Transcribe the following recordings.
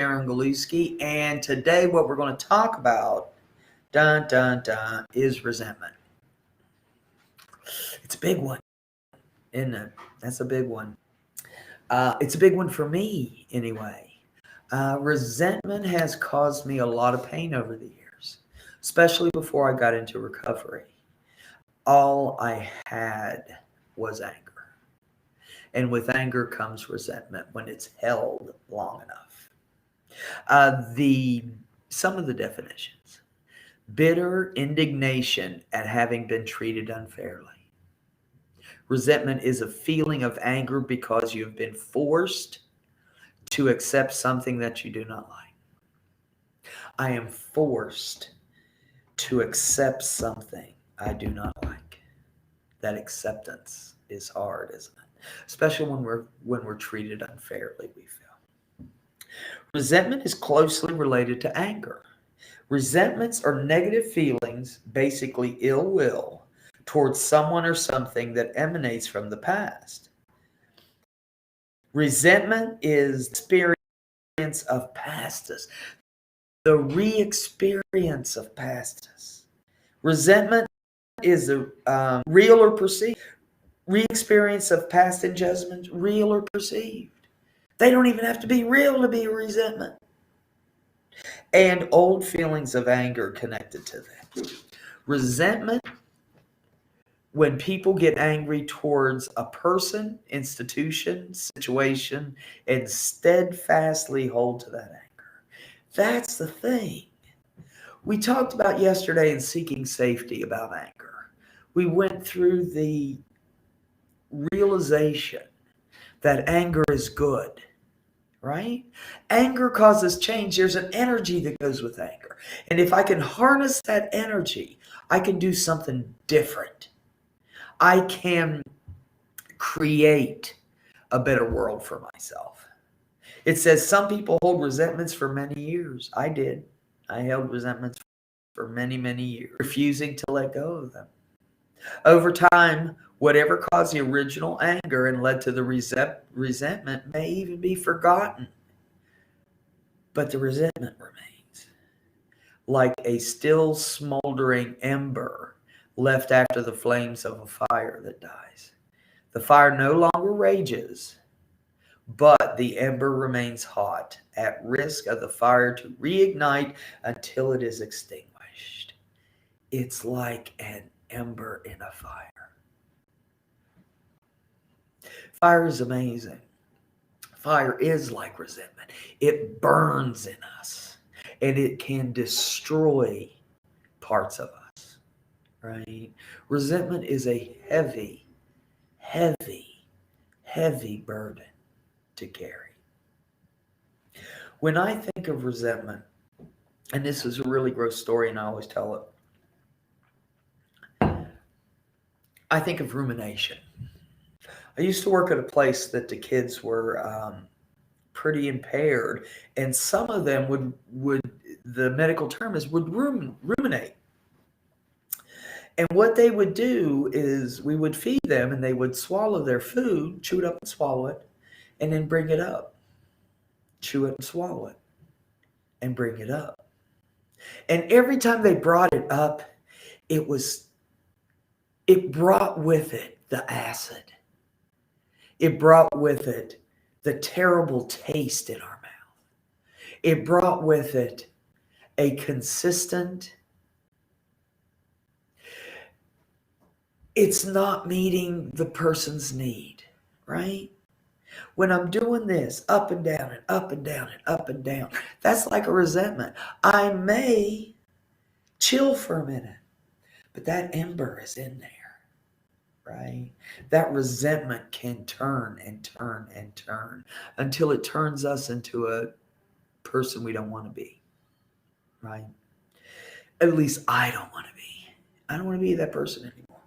Aaron Galuski, and today what we're going to talk about, dun dun dun, is resentment. It's a big one, isn't it? That's a big one. It's a big one for me, anyway. Resentment has caused me a lot of pain over the years, especially before I got into recovery. All I had was anger. And with anger comes resentment when it's held long enough. The Some of the definitions: bitter indignation at having been treated unfairly. Resentment is a feeling of anger because you have been forced to accept something that you do not like. I am forced to accept something I do not like. That acceptance is hard, isn't it? Especially when we're treated unfairly, we feel. Resentment is closely related to anger. Resentments are negative feelings, basically ill will, towards someone or something that emanates from the past. Resentment is experience of pastness, the re-experience of pastness. Resentment is a real or perceived re-experience of past injustice, real or perceived. They don't even have to be real to be resentment. And old feelings of anger connected to that. Resentment, when people get angry towards a person, institution, situation, and steadfastly hold to that anger. That's the thing. We talked about yesterday in Seeking Safety about anger. We went through the realization that anger is good, right? Anger causes change. There's an energy that goes with anger. And if I can harness that energy, I can do something different. I can create a better world for myself. It says some people hold resentments for many years. I did. I held resentments for many, many years, refusing to let go of them. Over time, whatever caused the original anger and led to the resentment may even be forgotten. But the resentment remains, like a still smoldering ember left after the flames of a fire that dies. The fire no longer rages, but the ember remains hot, at risk of the fire to reignite until it is extinguished. It's like an ember in a fire. Fire is amazing. Fire is like resentment. It burns in us, and it can destroy parts of us, right? Resentment is a heavy, heavy, heavy burden to carry. When I think of resentment, and this is a really gross story, and I always tell it, I think of rumination. I used to work at a place that the kids were pretty impaired, and some of them would the medical term is would ruminate. And what they would do is we would feed them, and they would swallow their food, chew it up and swallow it, and then bring it up, chew it and swallow it, and bring it up. And every time they brought it up, it brought with it the acid. It brought with it the terrible taste in our mouth. It brought with it a consistent, it's not meeting the person's need, right? When I'm doing this up and down and up and down and up and down, that's like a resentment. I may chill for a minute, but that ember is in there. Right? That resentment can turn and turn and turn until it turns us into a person we don't want to be. Right? At least I don't want to be. I don't want to be that person anymore.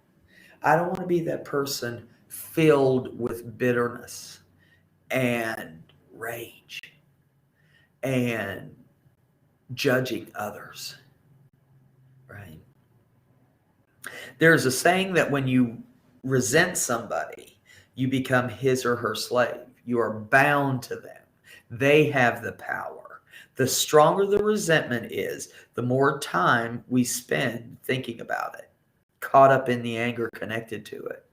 I don't want to be that person filled with bitterness and rage and judging others. Right? There's a saying that when you resent somebody, you become his or her slave. You are bound to them. They have the power. The stronger the resentment is, the more time we spend thinking about it, caught up in the anger connected to it.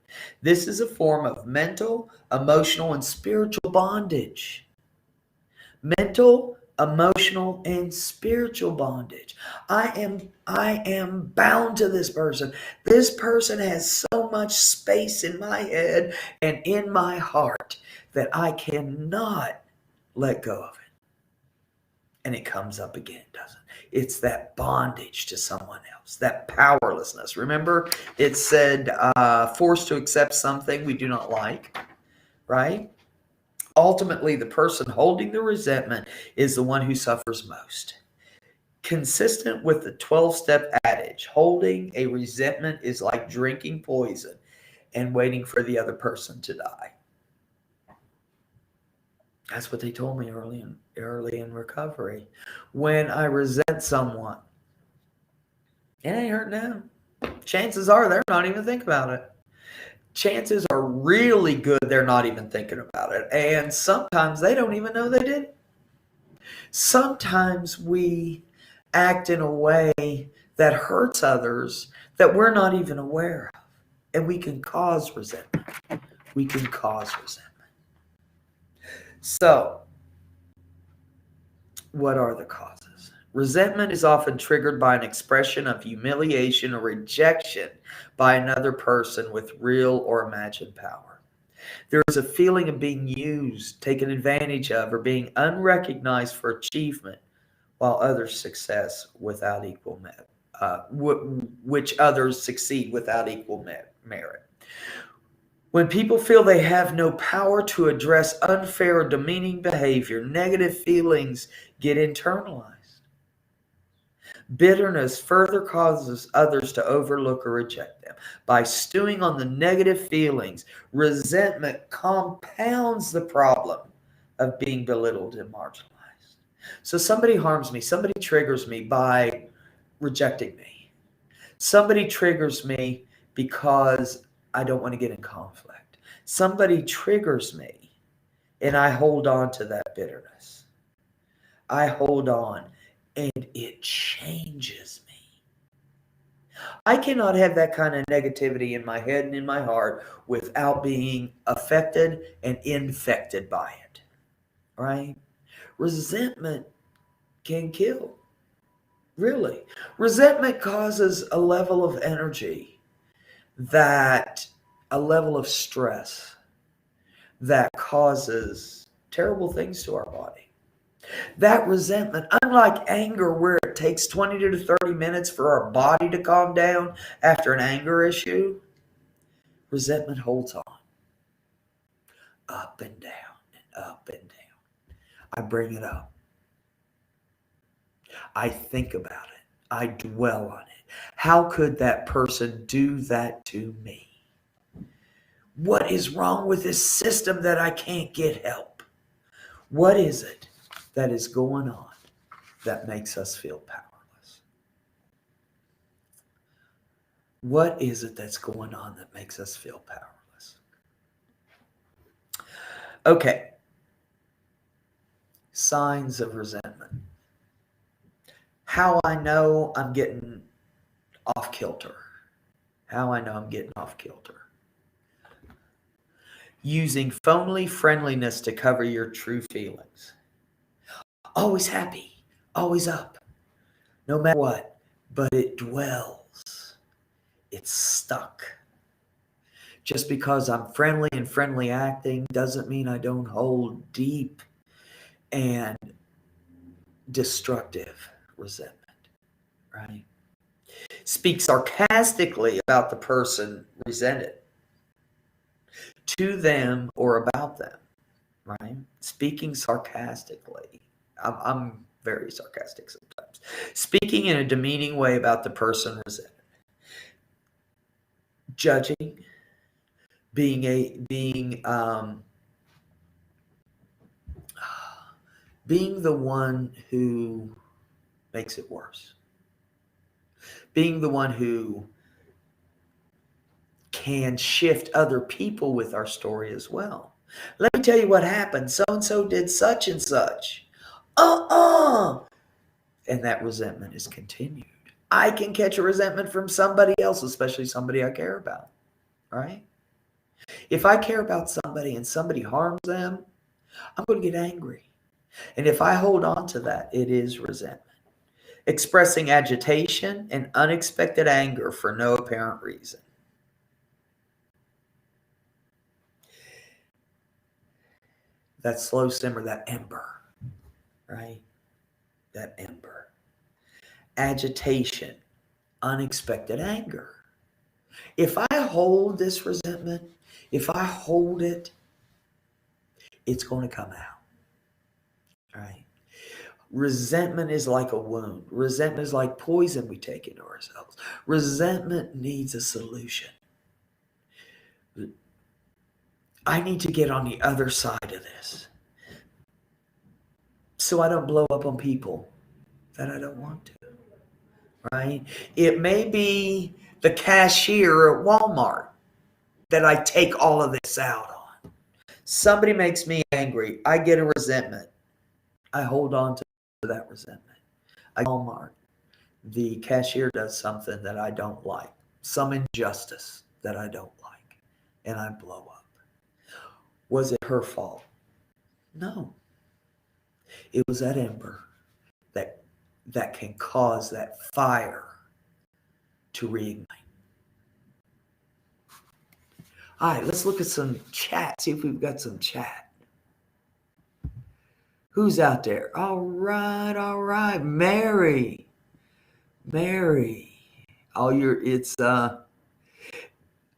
This is a form of mental, emotional, and spiritual bondage. Mental, emotional, and spiritual bondage. I am bound to this person. This person has so much space in my head and in my heart that I cannot let go of it. And it comes up again, doesn't it? It's that bondage to someone else, that powerlessness. Remember, it said forced to accept something we do not like, right? Ultimately, the person holding the resentment is the one who suffers most. Consistent with the 12-step adage, holding a resentment is like drinking poison and waiting for the other person to die. That's what they told me early in recovery. When I resent someone, it ain't hurting them. Chances are they're not even thinking about it. Chances are really good they're not even thinking about it. And sometimes they don't even know they did it. Sometimes we act in a way that hurts others that we're not even aware of. And we can cause resentment. We can cause resentment. So, what are the causes? Resentment is often triggered by an expression of humiliation or rejection by another person with real or imagined power. There is a feeling of being used, taken advantage of, or being unrecognized for achievement while others success without equal which others succeed without equal merit. When people feel they have no power to address unfair or demeaning behavior, negative feelings get internalized. Bitterness further causes others to overlook or reject them. By stewing on the negative feelings, resentment compounds the problem of being belittled and marginalized. So somebody harms me, somebody triggers me by rejecting me. Somebody triggers me because I don't want to get in conflict. Somebody triggers me and I hold on to that bitterness. I hold on and it changes me. I cannot have that kind of negativity in my head and in my heart without being affected and infected by it. Right? Resentment can kill. Really. Resentment causes a level of energy a level of stress that causes terrible things to our body. That resentment, unlike anger where it takes 20 to 30 minutes for our body to calm down after an anger issue, resentment holds on. Up and down and up and down. I bring it up. I think about it. I dwell on it. How could that person do that to me? What is wrong with this system that I can't get help? What is it that is going on that makes us feel powerless? What is it that's going on that makes us feel powerless? Okay. Signs of resentment. How I know I'm getting off kilter. How I know I'm getting off kilter. Using phony friendliness to cover your true feelings. Always happy, always up, no matter what, but it dwells. It's stuck. Just because I'm friendly and friendly acting doesn't mean I don't hold deep and destructive resentment, right? Speak sarcastically about the person resented to them or about them, right? Speaking sarcastically. I'm very sarcastic sometimes. Speaking in a demeaning way about the person resented. Judging, being the one who makes it worse. Being the one who can shift other people with our story as well. Let me tell you what happened. So-and-so did such and such. And that resentment is continued. I can catch a resentment from somebody else, especially somebody I care about, right? If I care about somebody and somebody harms them, I'm going to get angry. And if I hold on to that, it is resentment. Expressing agitation and unexpected anger for no apparent reason. That slow simmer, that ember, right? That ember. Agitation, unexpected anger. If I hold this resentment, if I hold it, it's going to come out, right? Resentment is like a wound. Resentment is like poison we take into ourselves. Resentment needs a solution. I need to get on the other side of this so I don't blow up on people that I don't want to, right? It may be the cashier at Walmart that I take all of this out on. Somebody makes me angry. I get a resentment. I hold on to that resentment. I Walmart. The cashier does something that I don't like, some injustice that I don't like, and I blow up. Was it her fault? No. It was that ember that can cause that fire to reignite. All right, let's look at some chat, see if we've got some chat. Who's out there? All right. Mary.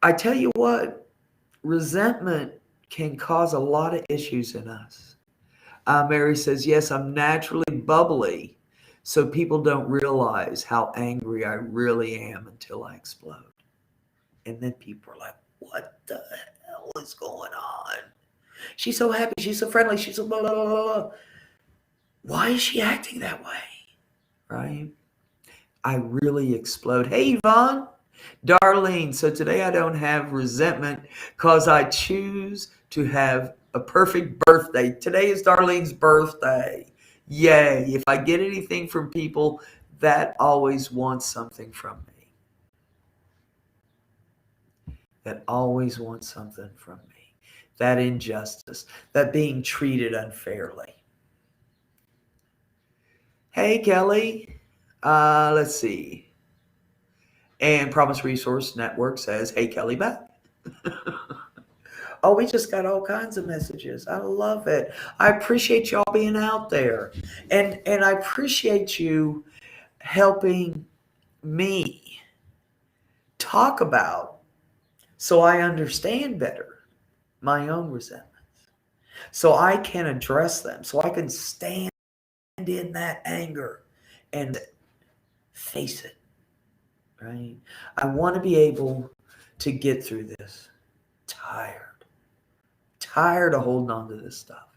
I tell you what, resentment can cause a lot of issues in us. Mary says, yes, I'm naturally bubbly, so people don't realize how angry I really am until I explode. And then people are like, what the hell is going on? She's so happy. She's so friendly. She's so blah, blah, blah, blah. Why is she acting that way? Right? I really explode. Hey, Yvonne. Darlene, so today I don't have resentment because I choose to have a perfect birthday. Today is Darlene's birthday. Yay. If I get anything from people that always want something from me, that always want something from me, that injustice, that being treated unfairly. Hey, Kelly. Let's see. And Promise Resource Network says, hey, Kelly, back. Oh, we just got all kinds of messages. I love it. I appreciate y'all being out there. And I appreciate you helping me talk about so I understand better my own resentments. So I can address them. So I can stand in that anger and face it. Right? I want to be able to get through this. Tired of holding on to this stuff.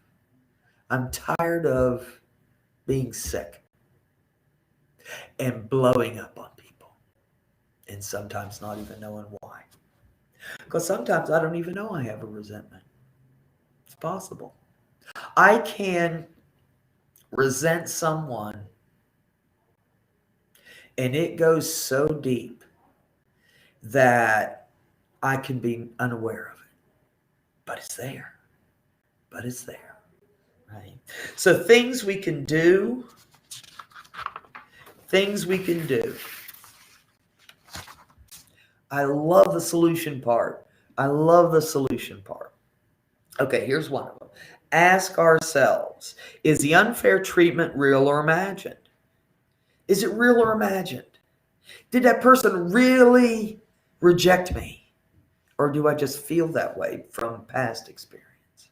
I'm tired of being sick and blowing up on people and sometimes not even knowing why. Because sometimes I don't even know I have a resentment. It's possible. I can resent someone and it goes so deep that I can be unaware of it. But it's there. Right? So things we can do. I love the solution part. Okay, here's one of them. Ask ourselves, is the unfair treatment real or imagined? Is it real or imagined? Did that person really reject me? Or do I just feel that way from past experience?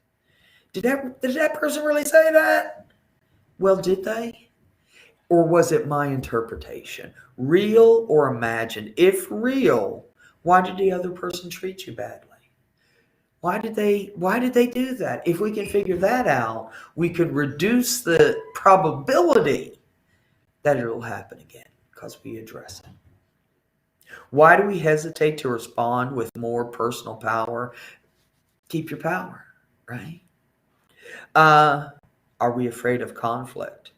Did that person really say that? Well, did they? Or was it my interpretation? Real or imagined? If real, why did the other person treat you badly? Why did they do that? If we can figure that out, we could reduce the probability that it will happen again because we address it. Why do we hesitate to respond with more personal power? Keep your power, right? Are we afraid of conflict?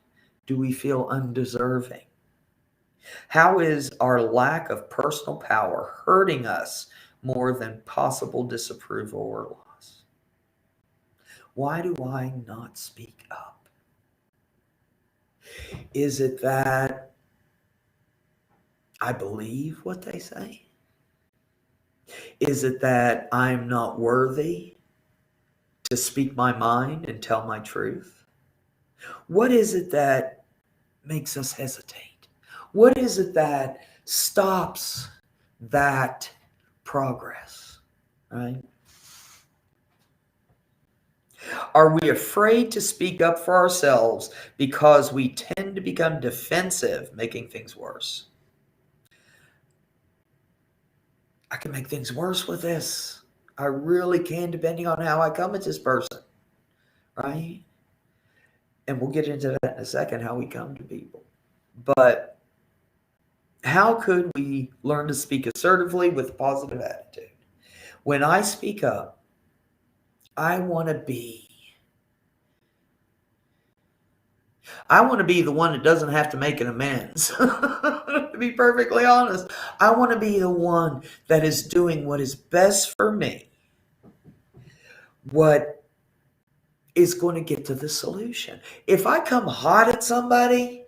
Do we feel undeserving? How is our lack of personal power hurting us more than possible disapproval or loss? Why do I not speak up? Is it that I believe what they say? Is it that I'm not worthy to speak my mind and tell my truth? What is it that makes us hesitate? What is it that stops that progress? Right? Are we afraid to speak up for ourselves because we tend to become defensive, making things worse? I can make things worse with this. I really can, depending on how I come at this person, right? And we'll get into that in a second, how we come to people. But how could we learn to speak assertively with a positive attitude? When I speak up, I want to be the one that doesn't have to make an amends. To be perfectly honest, I want to be the one that is doing what is best for me, what is going to get to the solution. If I come hot at somebody,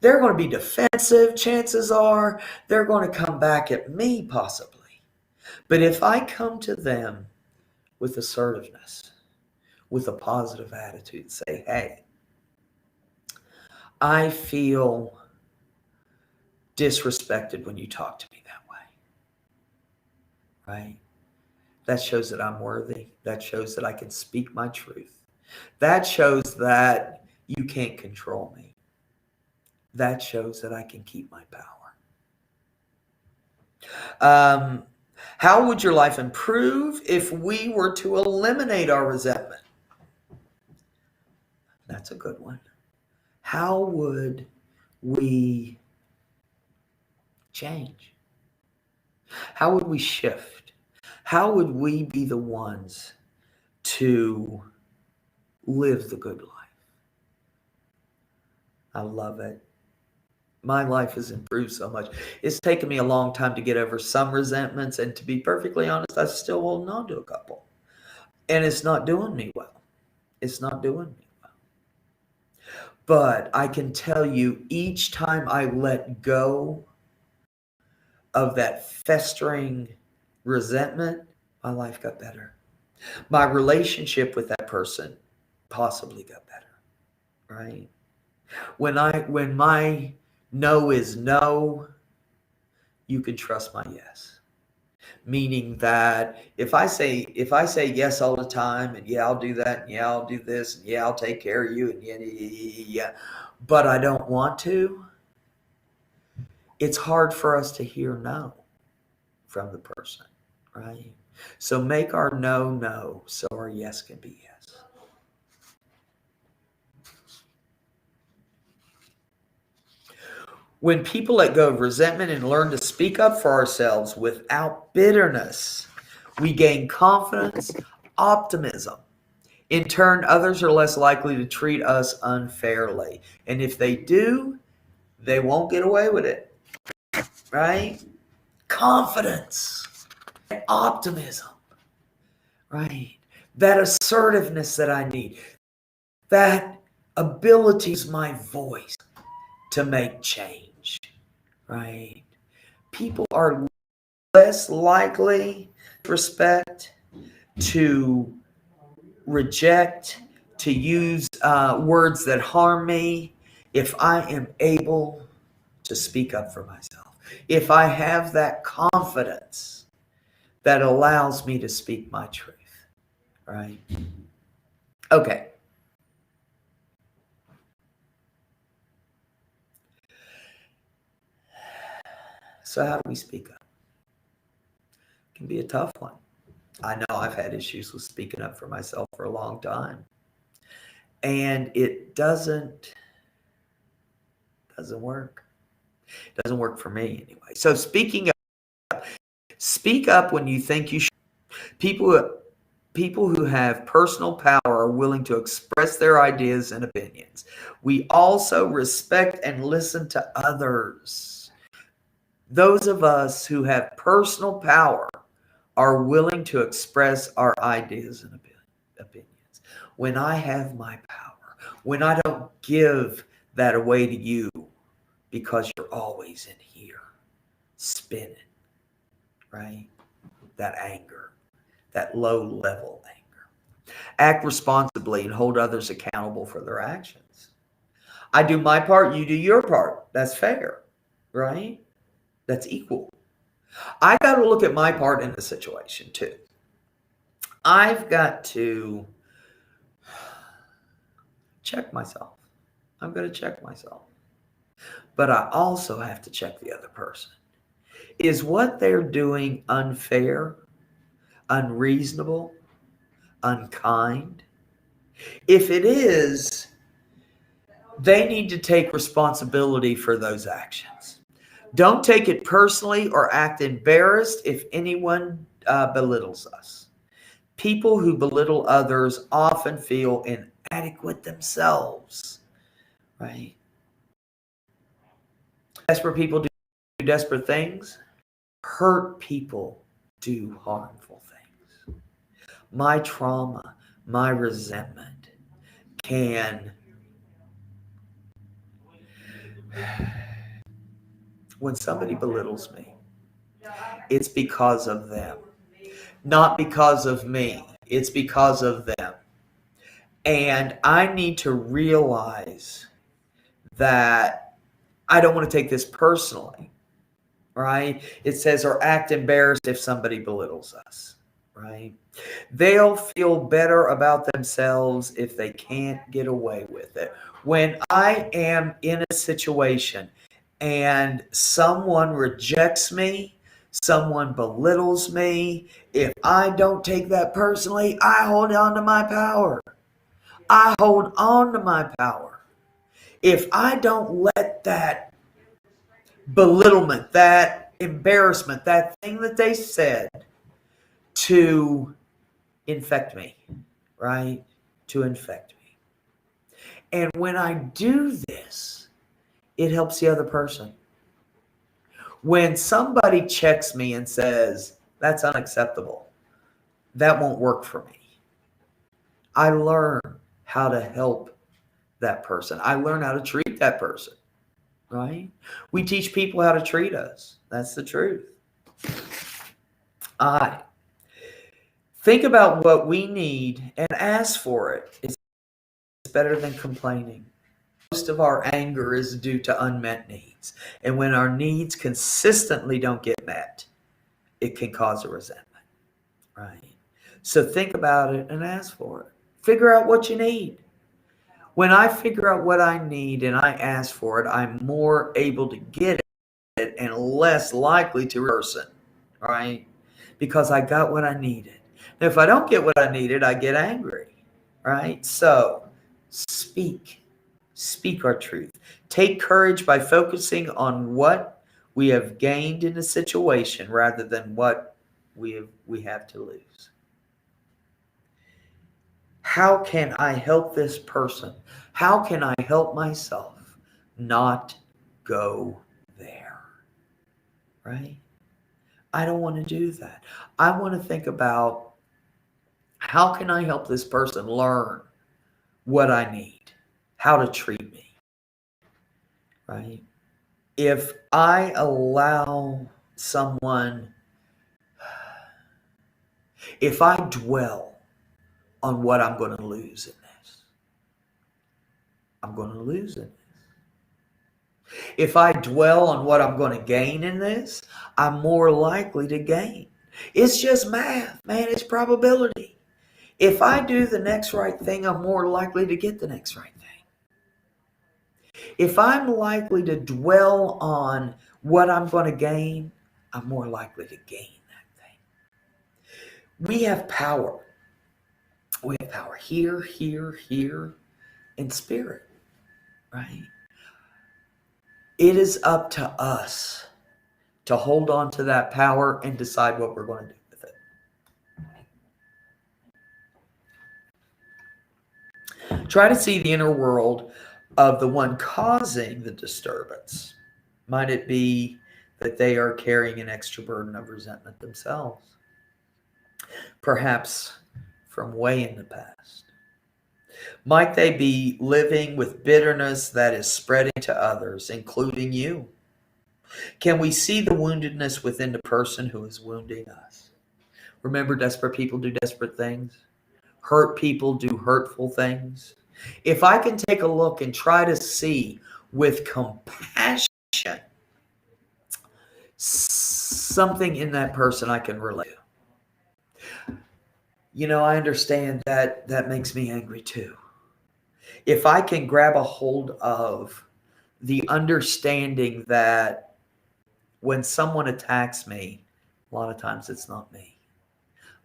they're going to be defensive. Chances are they're going to come back at me possibly. But if I come to them with assertiveness, with a positive attitude, say, hey, I feel disrespected when you talk to me that way, right? That shows that I'm worthy. That shows that I can speak my truth. That shows that you can't control me. That shows that I can keep my power. How would your life improve if we were to eliminate our resentment? That's a good one. How would we change? How would we shift? How would we be the ones to live the good life? I love it. My life has improved so much. It's taken me a long time to get over some resentments, and to be perfectly honest, I'm still holding on to a couple. And it's not doing me well. It's not doing me well. But I can tell you, each time I let go of that festering resentment, my life got better. My relationship with that person possibly got better, right? When my no is no, you can trust my yes. Meaning that if I say yes all the time, and yeah, I'll do that, and yeah, I'll do this, and yeah, I'll take care of you, and yeah, but I don't want to, it's hard for us to hear no from the person, right? So make our no no so our yes can be yes. When people let go of resentment and learn to speak up for ourselves without bitterness, we gain confidence, optimism. In turn, others are less likely to treat us unfairly. And if they do, they won't get away with it, right? Confidence, optimism, right? That assertiveness that I need, that ability is my voice to make change, right? People are less likely to respect, to reject, to use words that harm me if I am able to speak up for myself. If I have that confidence that allows me to speak my truth, right? Okay. So how do we speak up? It can be a tough one. I know I've had issues with speaking up for myself for a long time. And it doesn't work. It doesn't work for me anyway. So speak up when you think you should. People People who have personal power are willing to express their ideas and opinions. We also respect and listen to others. Those of us who have personal power are willing to express our ideas and opinions. When I have my power, when I don't give that away to you because you're always in here spinning, right? That anger, that low level anger. Act responsibly and hold others accountable for their actions. I do my part, you do your part. That's fair, right? That's equal. I got to look at my part in the situation too. I've got to check myself. I'm going to check myself. But I also have to check the other person. Is what they're doing unfair, unreasonable, unkind? If it is, they need to take responsibility for those actions. Don't take it personally or act embarrassed if anyone belittles us. People who belittle others often feel inadequate themselves, right? Desperate people do desperate things. Hurt people do harmful things. My trauma, my resentment can, when somebody belittles me, it's because of them, not because of me. It's because of them. And I need to realize that I don't want to take this personally, right? It says, or act embarrassed if somebody belittles us, right? They'll feel better about themselves if they can't get away with it. When I am in a situation and someone rejects me, someone belittles me, if I don't take that personally, I hold on to my power. I hold on to my power. If I don't let that belittlement, that embarrassment, that thing that they said to infect me, right? To infect me. And when I do this, it helps the other person. When somebody checks me and says, that's unacceptable, that won't work for me, I learn how to help that person. I learn how to treat that person, right? We teach people how to treat us. That's the truth. I think about what we need and ask for it. It's better than complaining. Most of our anger is due to unmet needs. And when our needs consistently don't get met, it can cause a resentment, right? So think about it and ask for it. Figure out what you need. When I figure out what I need and I ask for it, I'm more able to get it and less likely to person, right? Because I got what I needed. Now, if I don't get what I needed, I get angry, right? So speak our truth. Take courage by focusing on what we have gained in the situation rather than what we have to lose. How can I help this person? How can I help myself not go there? Right? I don't want to do that. I want to think about how can I help this person learn what I need, how to treat me, right? If I allow someone, if I dwell on what I'm going to lose in this, I'm going to lose in this. If I dwell on what I'm going to gain in this, I'm more likely to gain. It's just math, man. It's probability. If I do the next right thing, I'm more likely to get the next right thing. If I'm likely to dwell on what I'm going to gain, I'm more likely to gain that thing. We have power. We have power here, here, here, in spirit, right? It is up to us to hold on to that power and decide what we're going to do with it. Try to see the inner world of the one causing the disturbance. Might it be that they are carrying an extra burden of resentment themselves, perhaps from way in the past? Might they be living with bitterness that is spreading to others, including you? Can we see the woundedness within the person who is wounding us? Remember, desperate people do desperate things. Hurt people do hurtful things. If I can take a look and try to see with compassion something in that person I can relate to. I understand that that makes me angry too. If I can grab a hold of the understanding that when someone attacks me, a lot of times it's not me.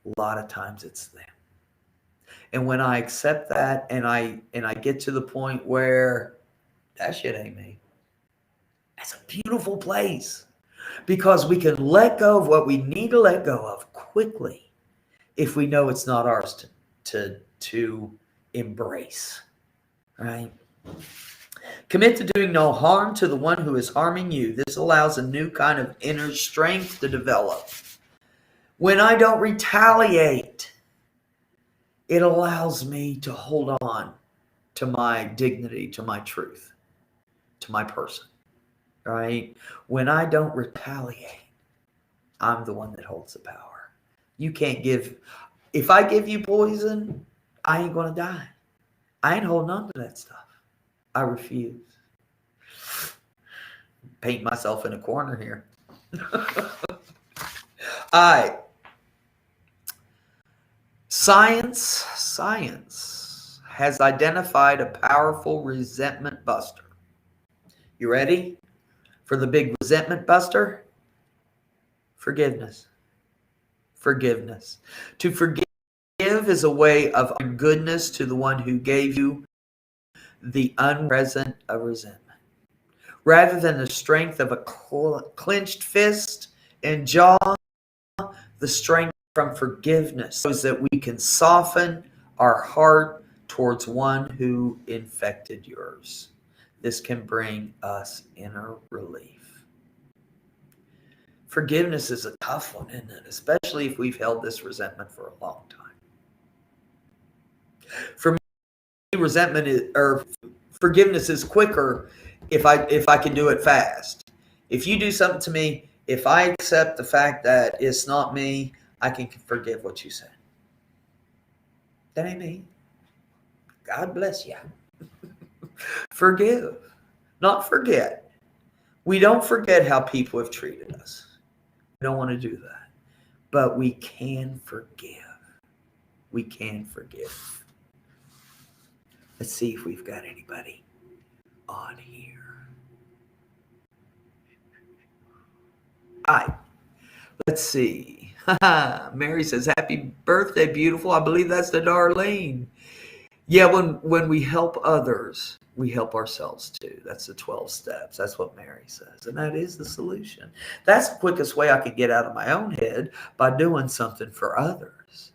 A lot of times it's them. And when I accept that and I get to the point where that shit ain't me, that's a beautiful place, because we can let go of what we need to let go of quickly if we know it's not ours to embrace, right? Commit to doing no harm to the one who is harming you. This allows a new kind of inner strength to develop. When I don't retaliate, it allows me to hold on to my dignity, to my truth, to my person, right? When I don't retaliate, I'm the one that holds the power. You can't if I give you poison, I ain't going to die. I ain't holding on to that stuff. I refuse. Paint myself in a corner here. All right. Science has identified a powerful resentment buster. You ready for the big resentment buster? Forgiveness. Forgiveness. To forgive is a way of goodness to the one who gave you the unpresent of resentment. Rather than the strength of a clenched fist and jaw, the strength from forgiveness so that we can soften our heart towards one who infected yours. This can bring us inner relief. Forgiveness is a tough one, isn't it? Especially if we've held this resentment for a long time. For me, forgiveness is quicker if I can do it fast. If you do something to me, if I accept the fact that it's not me, I can forgive what you said. That ain't me. God bless you. Forgive, not forget. We don't forget how people have treated us. We don't want to do that. But we can forgive. We can forgive. Let's see if we've got anybody on here. All right. Let's see. Mary says, happy birthday, beautiful. I believe that's to Darlene. Yeah, when we help others, we help ourselves too. That's the 12 steps. That's what Mary says. And that is the solution. That's the quickest way I could get out of my own head, by doing something for others.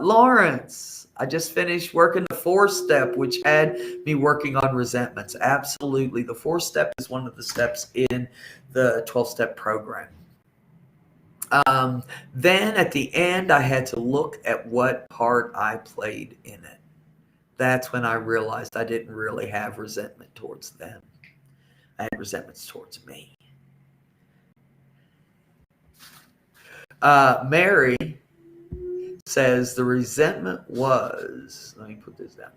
Lawrence, I just finished working the 4th step, which had me working on resentments. Absolutely. The 4th step is one of the steps in the 12-step program. Then at the end, I had to look at what part I played in it. That's when I realized I didn't really have resentment towards them. I had resentments towards me. Mary says the resentment was, let me put this down.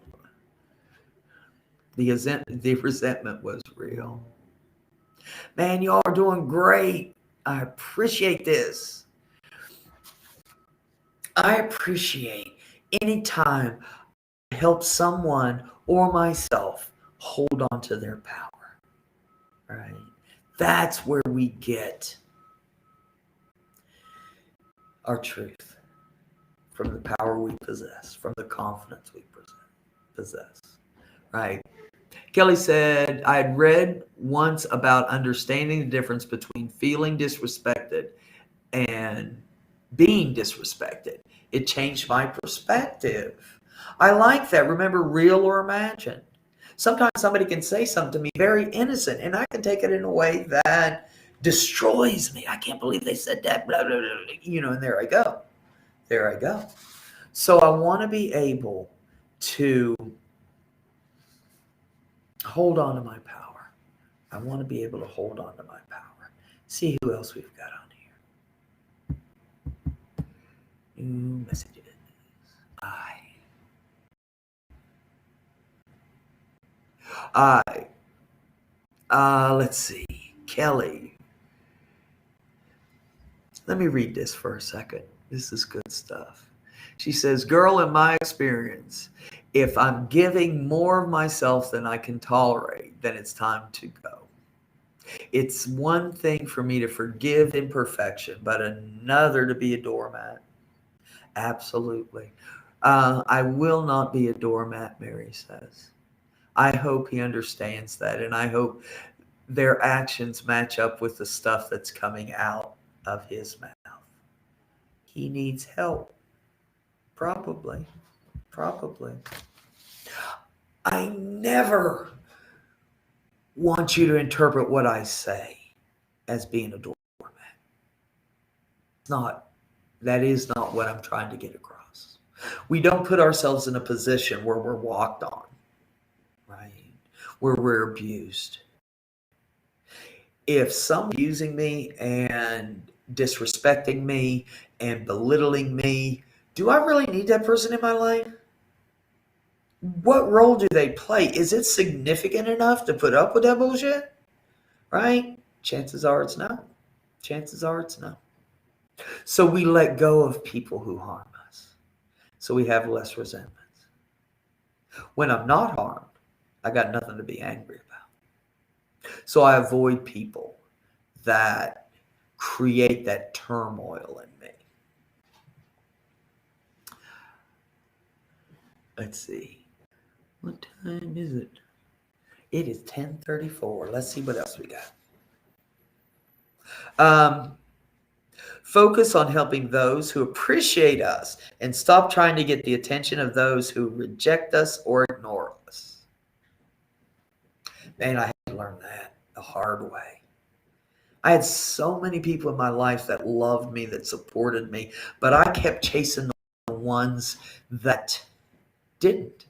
The resentment was real. Man, y'all are doing great. I appreciate this. I appreciate any time I help someone or myself hold on to their power. Right? That's where we get our truth, from the power we possess, from the confidence we possess. Right? Kelly said, I had read once about understanding the difference between feeling disrespected and being disrespected. It changed my perspective. I like that. Remember, real or imagined. Sometimes somebody can say something to me very innocent, and I can take it in a way that destroys me. I can't believe they said that, blah, blah, blah, and there I go. There I go. So I want to be able to hold on to my power. I want to be able to hold on to my power. See who else we've got on here. New messages. I. Let's see. Kelly. Let me read this for a second. This is good stuff. She says, girl, in my experience, if I'm giving more of myself than I can tolerate, then it's time to go. It's one thing for me to forgive imperfection, but another to be a doormat. Absolutely. I will not be a doormat, Mary says. I hope he understands that, and I hope their actions match up with the stuff that's coming out of his mouth. He needs help. Probably. I never want you to interpret what I say as being a doormat. That is not what I'm trying to get across. We don't put ourselves in a position where we're walked on, right? Where we're abused. If someone's using me and disrespecting me and belittling me, do I really need that person in my life? What role do they play? Is it significant enough to put up with that bullshit? Right? Chances are it's no. So we let go of people who harm us. So we have less resentments. When I'm not harmed, I got nothing to be angry about. So I avoid people that create that turmoil in me. Let's see. What time is it? It is 10:34. Let's see what else we got. Focus on helping those who appreciate us and stop trying to get the attention of those who reject us or ignore us. Man, I had to learn that the hard way. I had so many people in my life that loved me, that supported me, but I kept chasing the ones that didn't.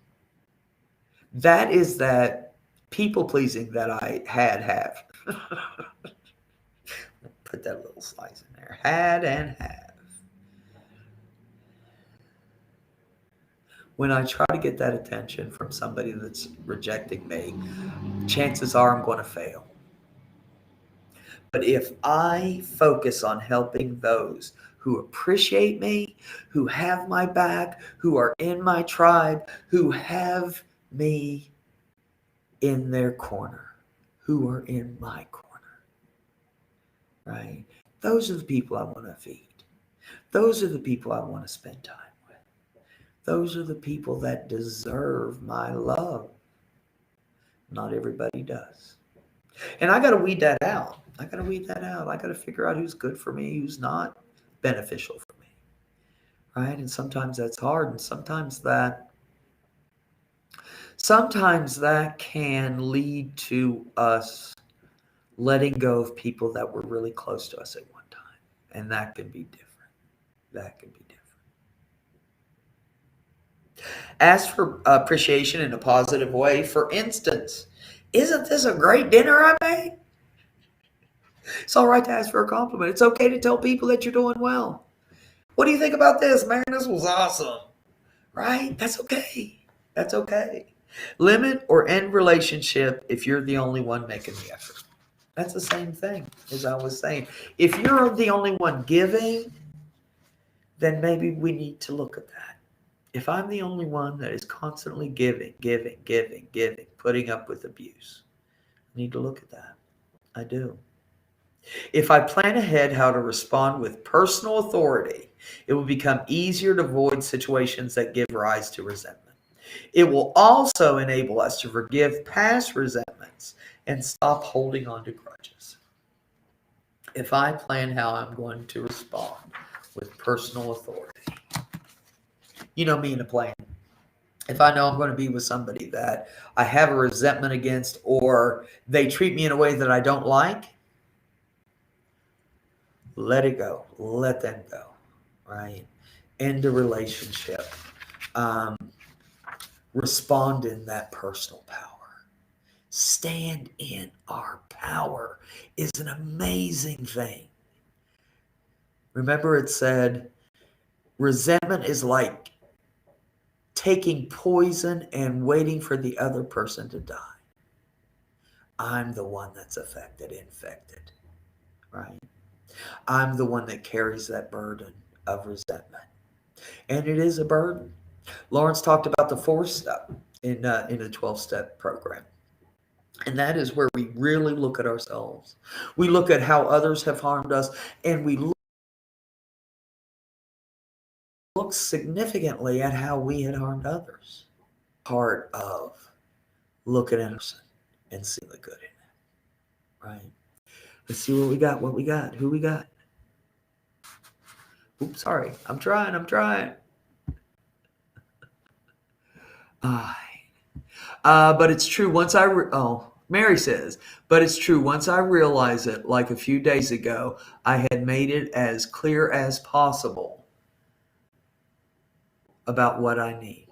That is that people pleasing that I have. Put that little slice in there. Had and have. When I try to get that attention from somebody that's rejecting me, chances are I'm going to fail. But if I focus on helping those who appreciate me, who have my back, who are in my tribe, who have me in their corner, who are in my corner, right? Those are the people I want to feed. Those are the people I want to spend time with. Those are the people that deserve my love. Not everybody does. And I got to weed that out. I got to figure out who's good for me, who's not beneficial for me. Right? And sometimes that's hard. And sometimes that can lead to us letting go of people that were really close to us at one time. And that can be different. Ask for appreciation in a positive way. For instance, isn't this a great dinner I made? It's all right to ask for a compliment. It's okay to tell people that you're doing well. What do you think about this? Man, this was awesome. Right? That's okay. Limit or end relationship if you're the only one making the effort. That's the same thing as I was saying. If you're the only one giving, then maybe we need to look at that. If I'm the only one that is constantly giving, putting up with abuse, I need to look at that. I do. If I plan ahead how to respond with personal authority, it will become easier to avoid situations that give rise to resentment. It will also enable us to forgive past resentments and stop holding on to grudges. If I plan how I'm going to respond with personal authority, you know me in a plan. If I know I'm going to be with somebody that I have a resentment against, or they treat me in a way that I don't like, let it go. Let them go. Right? End the relationship. Um, Respond in that personal power. Stand in our power is an amazing thing. Remember, it said resentment is like taking poison and waiting for the other person to die. I'm the one that's infected, right? I'm the one that carries that burden of resentment. And it is a burden. Lawrence talked about the fourth step in the 12-step program. And that is where we really look at ourselves. We look at how others have harmed us, and we look significantly at how we had harmed others. Part of looking at us and see the good in it, right? Let's see what we got, who we got. Oops, sorry. I'm trying. But it's true once Mary says, but it's true once I realize it, like a few days ago, I had made it as clear as possible about what I need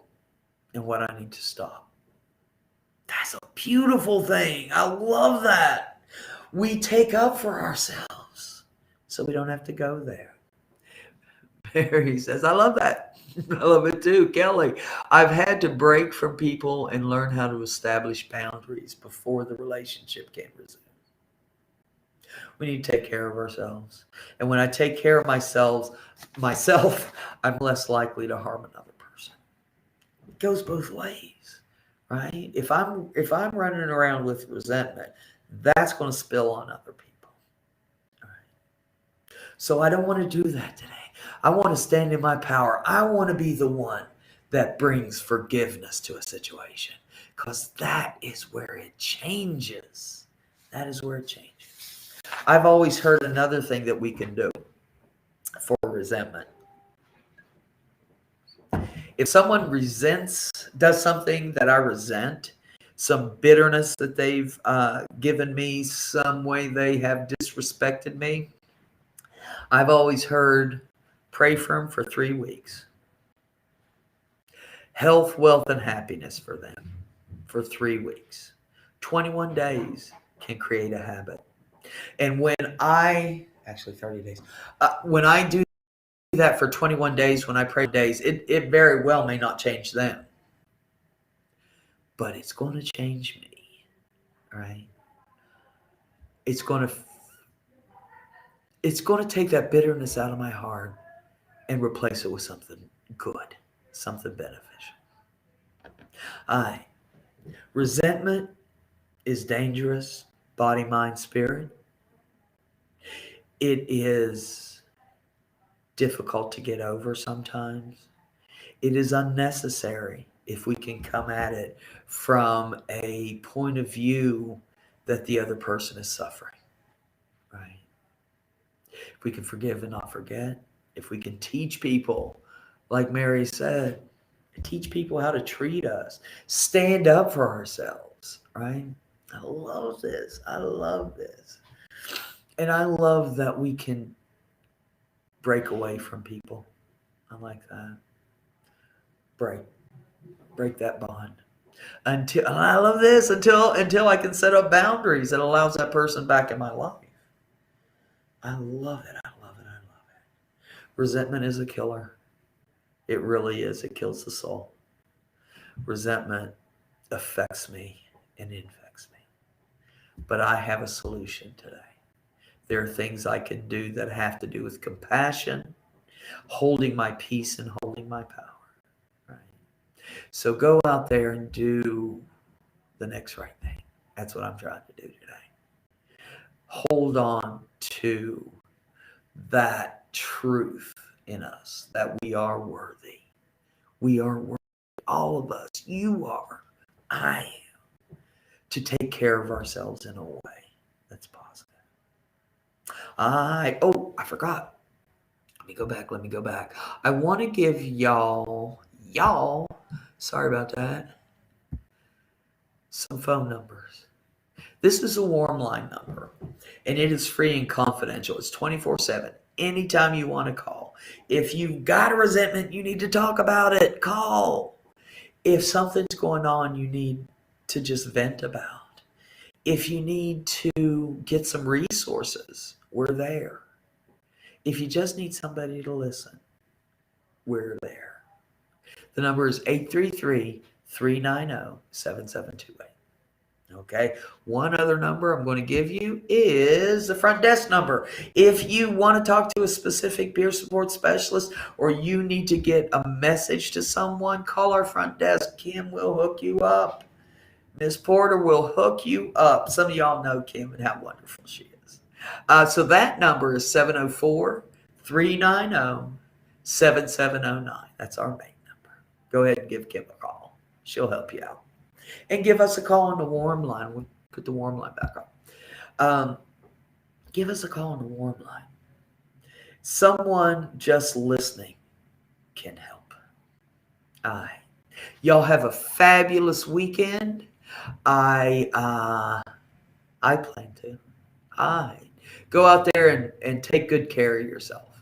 and what I need to stop. That's a beautiful thing. I love that. We take up for ourselves so we don't have to go there. Mary says, I love that. I love it too. Kelly, I've had to break from people and learn how to establish boundaries before the relationship can resume. We need to take care of ourselves. And when I take care of myself, I'm less likely to harm another person. It goes both ways, right? If I'm running around with resentment, that's going to spill on other people. All right. So I don't want to do that today. I want to stand in my power. I want to be the one that brings forgiveness to a situation, because that is where it changes. That is where it changes. I've always heard another thing that we can do for resentment. If someone does something that I resent, some bitterness that they've given me, some way they have disrespected me, I've always heard pray for them for 3 weeks. Health, wealth, and happiness for them for 3 weeks. 21 days can create a habit. And actually 30 days, when I do that for 21 days, when I pray days, it very well may not change them, but it's going to change me, right? It's going to take that bitterness out of my heart and replace it with something good, something beneficial. Resentment is dangerous, body, mind, spirit. It is difficult to get over sometimes. It is unnecessary if we can come at it from a point of view that the other person is suffering, right? If we can forgive and not forget, if we can teach people, like Mary said, teach people how to treat us, stand up for ourselves, right? I love this. I love this. And I love that we can break away from people. I like that. Break that bond. Until I love this, until I can set up boundaries that allows that person back in my life. I love it. I love it. I love it. Resentment is a killer. It really is. It kills the soul. Resentment affects me and infects me. But I have a solution today. There are things I can do that have to do with compassion, holding my peace, and holding my power. Right? So go out there and do the next right thing. That's what I'm trying to do today. Hold on to that truth in us that we are worthy. We are worthy. All of us. You are. I am. To take care of ourselves in a way that's positive. I forgot. Let me go back. I want to give y'all Sorry about that. Some phone numbers. This is a warm line number, and it is free and confidential. It's 24/7. Anytime you want to call. If you've got a resentment, you need to talk about it. Call. If something's going on, you need to just vent about. If you need to get some resources, we're there. If you just need somebody to listen, we're there. The number is 833-390-7728. Okay. One other number I'm going to give you is the front desk number. If you want to talk to a specific peer support specialist or you need to get a message to someone, call our front desk. Kim will hook you up. Miss Porter will hook you up. Some of y'all know Kim and how wonderful she is. So that number is 704-390-7709. That's our main number. Go ahead and give Kim a call. She'll help you out. And give us a call on the warm line. We'll put the warm line back on. Give us a call on the warm line. Someone just listening can help. Y'all have a fabulous weekend. I plan to. Go out there and take good care of yourself.